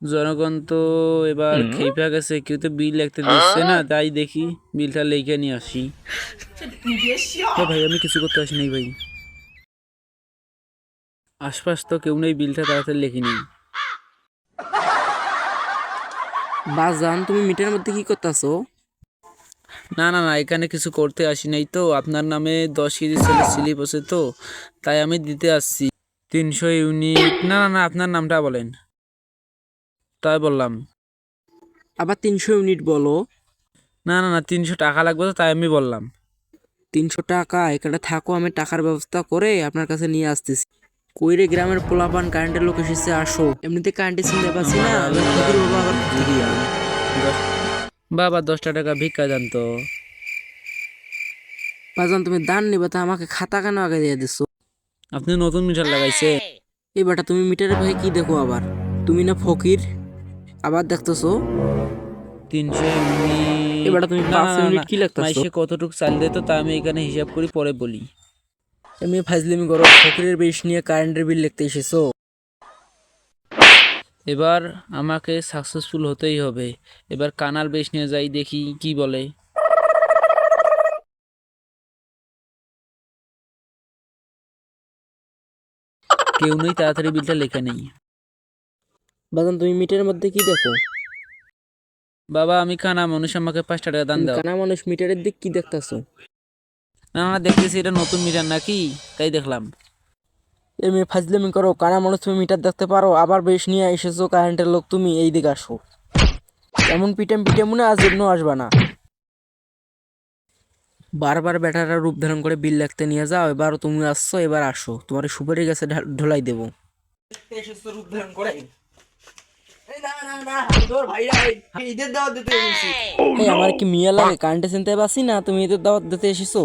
জনগণ তো এবার খেপে গেছে, কেউ তো বিল লিখতে দিচ্ছে না, তাই দেখি বিলটা লিখে নিয়ে আসি। ভাই আমি কিছু করতে আসি নাই ভাই, আশপাশ তো কেউ নেই, বিলটা তাড়াতাড়ি লিখে নিই। বাজান তুমি মিটারের মধ্যে কি করতেছো? না না না, এখানে কিছু করতে আসি নাই তো, আপনার নামে 10 কেজি ছেলে স্লিপ আছে তো, তাই আমি দিতে আসছি 300 ইউনিট। না না না, আপনার নামটা বলেন। তাই বললাম। আবার 300 ইউনিট বলো। না না না, 300 টাকা লাগবে তো, তাই আমি বললাম। 300 টাকা? এখানে থাকো, আমি টাকার ব্যবস্থা করে আপনার কাছে নিয়ে আসতেছি। কইরে গ্রামের পোলাপান কারেন্টের লোক এসেছে, আসো। এমনিতে কারেন্টের চিনতে পাচ্ছি না, আমার এবার ফকির বাবা আবার থেকে গেল। দশ- বাবা 10টা টাকা ভিক্ষা দেন তো। বাজান তুমি দান নিবা তা আমাকে খাতা কেন আগে দিয়ে দিছো? আপনি নতুন মিটার লাগাইছে? এই বেটা তুমি মিটারের ভাই কি দেখো আবার? তুমি না ফকির, আবার দেখতেছো? 300 ইউনিট? এবার তুমি না পাঁচ না না না, ইউনিট কি লাগতেছো? মাইসে কতটুক চাল দেয় তো, তা আমি এখানে হিসাব করি পরে বলি। এমনি ফাজলিমি করো, ফকিরের বেশ নিয়ে কারেন্টের বিল লিখতে এসেছো? এবার আমাকে সাকসেসফুল হতেই হবে। এবার কানার বেশ নিয়ে যাই, দেখি কি বলে। কেউ নেই, তাড়াতাড়ি বিলটা লেখে নেই। বাজান তুমি মিটারের মধ্যে কি দেখো? বাবা আমি কানা মানুষ, আমাকে 5টা টাকা দান তুমি দাও। কানা মানুষ, মিটারের দিক কি দেখতেছো? না না, দেখতেছি এটা নতুন মিটার নাকি, তাই দেখলাম। এমনি ফাজলিমি করো, কানা মানুষ তুমি মিটার দেখতে পারো? আবার বেশ নিয়ে এসেছো কারেন্টের লোক, তুমি এই দিকে আসো। এমন পিটাম পিটাম মনে আজ এমনও আসবা না। বারবার বেটারা রূপ ধারণ করে বিল লিখতে নিয়ে যাও, এবার তুমি আসছো, এবার আসো, তোমার এই সুপারি গাছে ঢোলাই দেবো। এসেছো রূপ ধারণ করে? এই আমার কি মিয়া লাগে? কারেন্টে চিনতে পারছি না তুমি ঈদের দাওয়াত দিতে এসেছো?